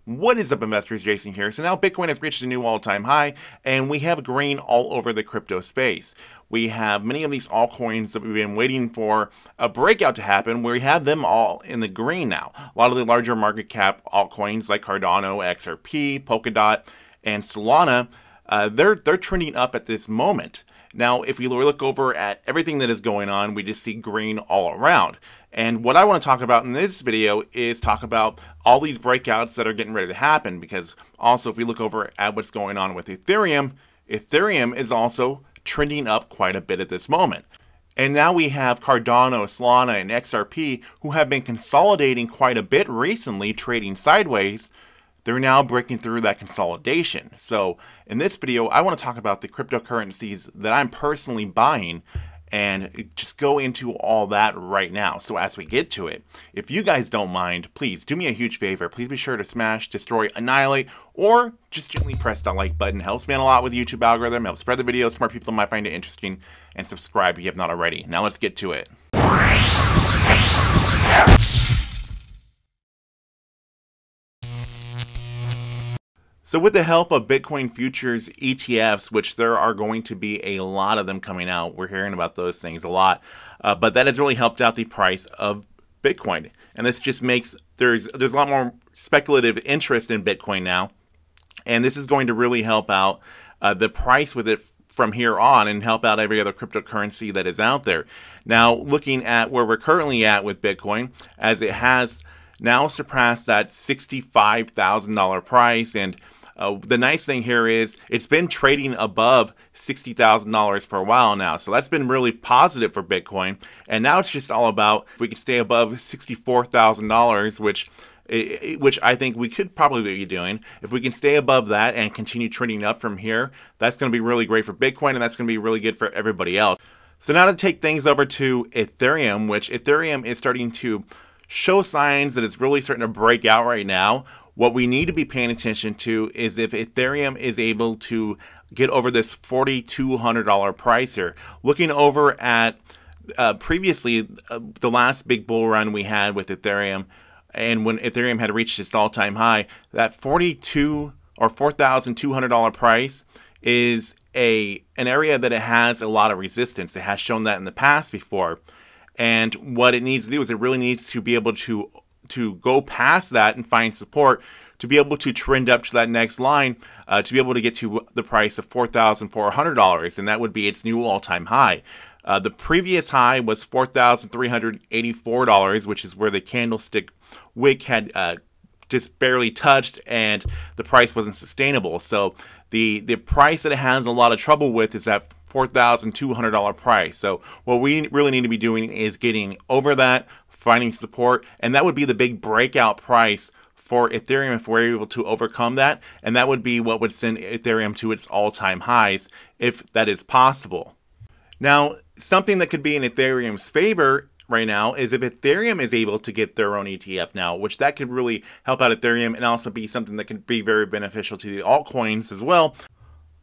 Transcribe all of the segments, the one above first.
What is up, investors? Jason here. So now Bitcoin has reached a new all-time high, and we have green all over the crypto space. We have many of these altcoins that we've been waiting for a breakout to happen, where we have them all in the green now. A lot of the larger market cap altcoins like Cardano, XRP, Polkadot, and Solana, they're trending up at this moment. Now, if we look over at everything that is going on, we just see green all around. And what I want to talk about in this video is talk about all these breakouts that are getting ready to happen, because also if we look over at what's going on with Ethereum, Ethereum is also trending up quite a bit at this moment. And now we have Cardano, Solana, and XRP who have been consolidating quite a bit recently, trading sideways. They're now breaking through that consolidation. So in this video, I want to talk about the cryptocurrencies that I'm personally buying and just go into all that right now. So as we get to it, if you guys don't mind, please do me a huge favor. Please be sure to smash, destroy, annihilate, or just gently press that like button. Helps me out a lot with the YouTube algorithm. Helps spread the video so more people might find it interesting. And subscribe if you have not already. Now let's get to it. So with the help of Bitcoin futures ETFs, which there are going to be a lot of them coming out, we're hearing about those things a lot, but that has really helped out the price of Bitcoin. And this just makes, there's a lot more speculative interest in Bitcoin now. And this is going to really help out the price with it from here on and help out every other cryptocurrency that is out there. Now, looking at where we're currently at with Bitcoin, as it has now surpassed that $65,000 price. And the nice thing here is it's been trading above $60,000 for a while now. So that's been really positive for Bitcoin. And now it's just all about if we can stay above $64,000, which I think we could probably be doing. If we can stay above that and continue trending up from here, that's going to be really great for Bitcoin, and that's going to be really good for everybody else. So now to take things over to Ethereum, which Ethereum is starting to show signs that it's really starting to break out right now. What we need to be paying attention to is if Ethereum is able to get over this $4,200 price here. Looking over at previously the last big bull run we had with Ethereum, and when Ethereum had reached its all-time high, that $4,200 price is an area that it has a lot of resistance. It has shown that in the past before. And what it needs to do is it really needs to be able to go past that and find support to be able to trend up to that next line, to be able to get to the price of $4,400, and that would be its new all-time high. The previous high was $4,384, which is where the candlestick wick had just barely touched, and the price wasn't sustainable. So the price that it has a lot of trouble with is that $4,200 price. So what we really need to be doing is getting over that, finding support, and that would be the big breakout price for Ethereum if we're able to overcome that, and that would be what would send Ethereum to its all-time highs if that is possible. Now, something that could be in Ethereum's favor right now is if Ethereum is able to get their own ETF now, which that could really help out Ethereum and also be something that could be very beneficial to the altcoins as well.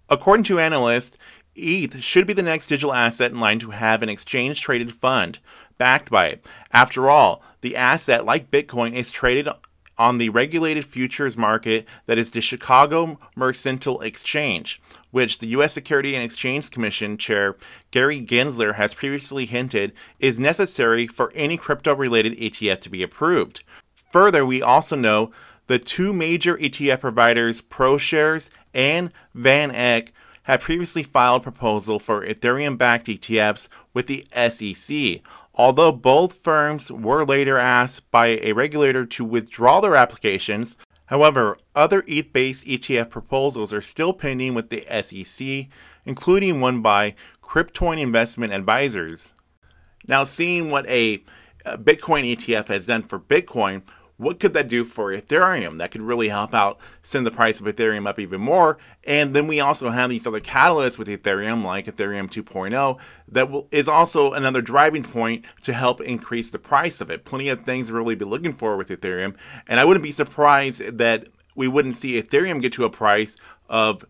According to analysts, ETH should be the next digital asset in line to have an exchange-traded fund backed by it. After all, the asset, like Bitcoin, is traded on the regulated futures market that is the Chicago Mercantile Exchange, which the U.S. Securities and Exchange Commission Chair Gary Gensler has previously hinted is necessary for any crypto-related ETF to be approved. Further, we also know the two major ETF providers, ProShares and VanEck, had previously filed proposal for Ethereum-backed ETFs with the SEC. Although both firms were later asked by a regulator to withdraw their applications, however, other ETH-based ETF proposals are still pending with the SEC, including one by Cryptoin Investment Advisors. Now, seeing what a Bitcoin ETF has done for Bitcoin, what could that do for Ethereum? That could really help out send the price of Ethereum up even more. And then we also have these other catalysts with Ethereum, like Ethereum 2.0, that is also another driving point to help increase the price of it. Plenty of things to really be looking for with Ethereum. And I wouldn't be surprised that we wouldn't see Ethereum get to a price of,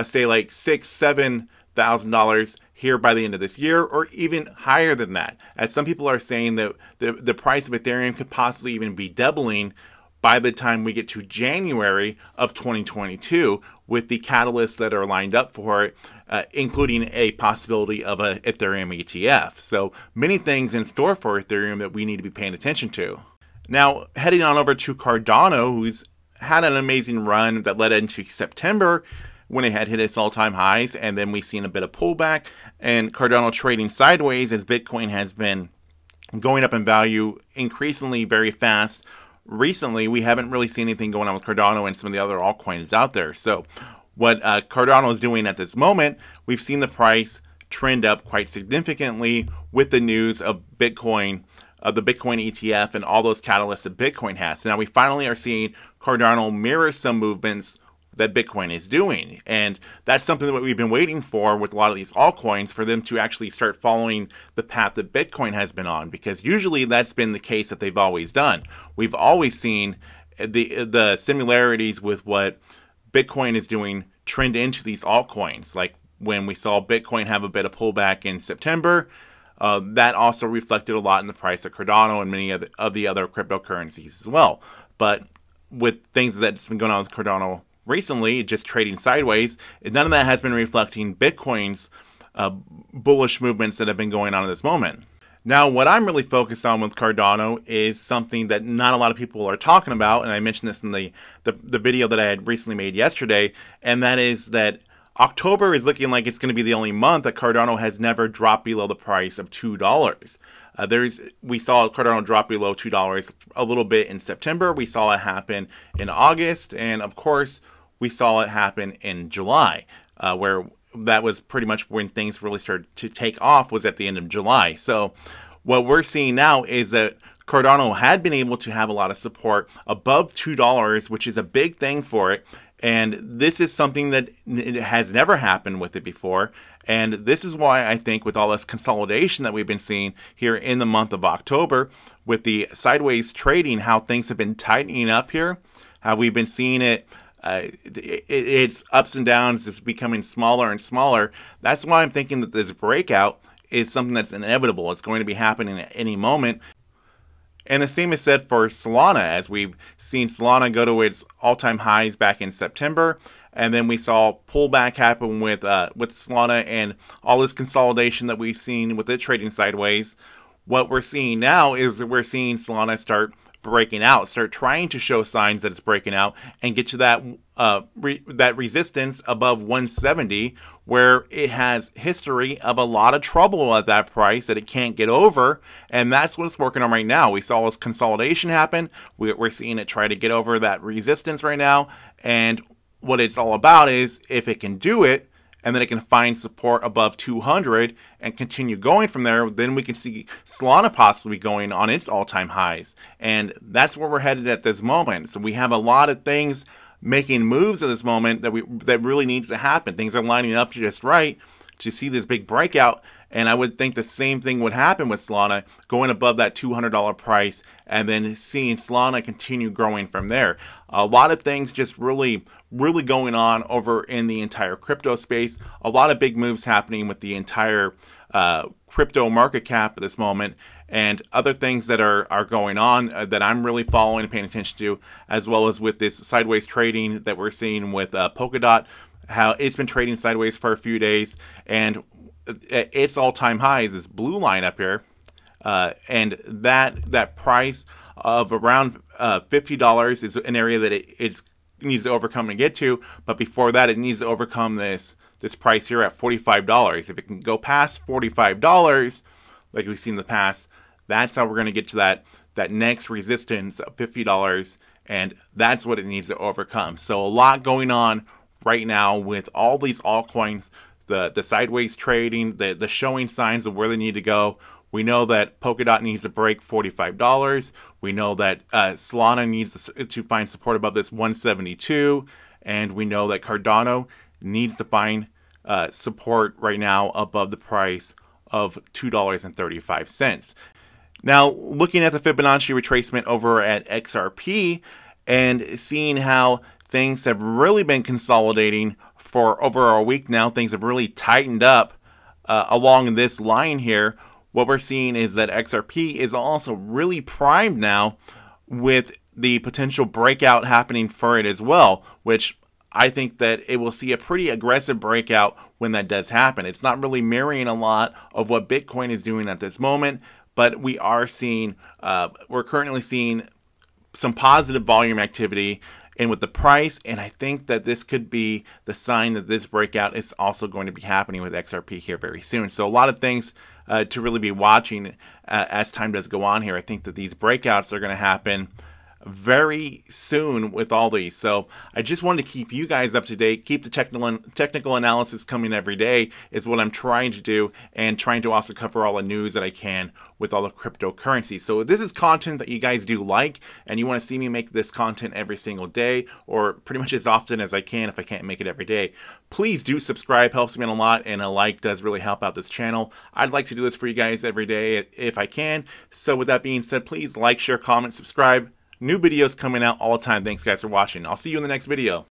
say, like $6,000-$7,000 here by the end of this year, or even higher than that. As some people are saying that the price of Ethereum could possibly even be doubling by the time we get to January of 2022 with the catalysts that are lined up for it, including a possibility of a Ethereum ETF. So many things in store for Ethereum that we need to be paying attention to. Now, heading on over to Cardano, who's had an amazing run that led into September when it had hit its all-time highs, and then we've seen a bit of pullback, and Cardano trading sideways as Bitcoin has been going up in value increasingly very fast. Recently, we haven't really seen anything going on with Cardano and some of the other altcoins out there. So what Cardano is doing at this moment, we've seen the price trend up quite significantly with the news of Bitcoin, of the Bitcoin ETF and all those catalysts that Bitcoin has. So now we finally are seeing Cardano mirror some movements that Bitcoin is doing. And that's something that we've been waiting for with a lot of these altcoins, for them to actually start following the path that Bitcoin has been on, because usually that's been the case that they've always done. We've always seen the similarities with what Bitcoin is doing trend into these altcoins. Like when we saw Bitcoin have a bit of pullback in September, that also reflected a lot in the price of Cardano and many of the other cryptocurrencies as well. But with things that's been going on with Cardano recently, just trading sideways, none of that has been reflecting Bitcoin's bullish movements that have been going on at this moment. Now, what I'm really focused on with Cardano is something that not a lot of people are talking about, and I mentioned this in the video that I had recently made yesterday, and that is that October is looking like it's going to be the only month that Cardano has never dropped below the price of $2. We saw Cardano drop below $2 a little bit in September. We saw it happen in August, and of course, we saw it happen in July, where that was pretty much when things really started to take off, was at the end of July. So what we're seeing now is that Cardano had been able to have a lot of support above $2, which is a big thing for it. And this is something that has never happened with it before. And this is why I think with all this consolidation that we've been seeing here in the month of October, with the sideways trading, how things have been tightening up here, how we've been seeing it, it's ups and downs, just becoming smaller and smaller. That's why I'm thinking that this breakout is something that's inevitable. It's going to be happening at any moment. And the same is said for Solana, as we've seen Solana go to its all-time highs back in September, and then we saw pullback happen with Solana and all this consolidation that we've seen with it trading sideways. What we're seeing now is that we're seeing Solana start breaking out, start trying to show signs that it's breaking out, and get to that that resistance above 170, where it has history of a lot of trouble at that price that it can't get over, and that's what it's working on right now. We saw this consolidation happen. We're seeing it try to get over that resistance right now, and what it's all about is if it can do it, and then it can find support above 200 and continue going from there, then we can see Solana possibly going on its all-time highs. And that's where we're headed at this moment. So we have a lot of things making moves at this moment that really needs to happen. Things are lining up just right to see this big breakout. And I would think the same thing would happen with Solana, going above that $200 price and then seeing Solana continue growing from there. A lot of things just really going on over in the entire crypto space. A lot of big moves happening with the entire crypto market cap at this moment, and other things that are going on that I'm really following and paying attention to, as well as with this sideways trading that we're seeing with Polkadot, how it's been trading sideways for a few days, and its all-time high is this blue line up here, and that price of around $50 is an area that it needs to overcome and get to. But before that, it needs to overcome this price here at $45. If it can go past $45, like we've seen in the past, that's how we're going to get to that next resistance of $50, and that's what it needs to overcome. So a lot going on right now with all these altcoins, the sideways trading, the showing signs of where they need to go. We know that Polkadot needs to break $45. We know that Solana needs to find support above this 172. And we know that Cardano needs to find support right now above the price of $2.35. Now, looking at the Fibonacci retracement over at XRP and seeing how things have really been consolidating for over a week now, things have really tightened up along this line here. What we're seeing is that XRP is also really primed now with the potential breakout happening for it as well, which I think that it will see a pretty aggressive breakout when that does happen. It's not really mirroring a lot of what Bitcoin is doing at this moment, but we are seeing, we're currently seeing some positive volume activity and with the price, and I think that this could be the sign that this breakout is also going to be happening with XRP here very soon. So a lot of things to really be watching as time does go on here. I think that these breakouts are going to happen very soon with all these. So I just wanted to keep you guys up to date, keep the technical analysis coming every day is what I'm trying to do, and trying to also cover all the news that I can with all the cryptocurrencies. So if this is content that you guys do like and you want to see me make this content every single day or pretty much as often as I can if I can't make it every day, please do subscribe. Helps me out a lot, and a like does really help out this channel. I'd like to do this for you guys every day if I can. So with that being said, please like, share, comment, subscribe. New videos coming out all the time. Thanks guys for watching. I'll see you in the next video.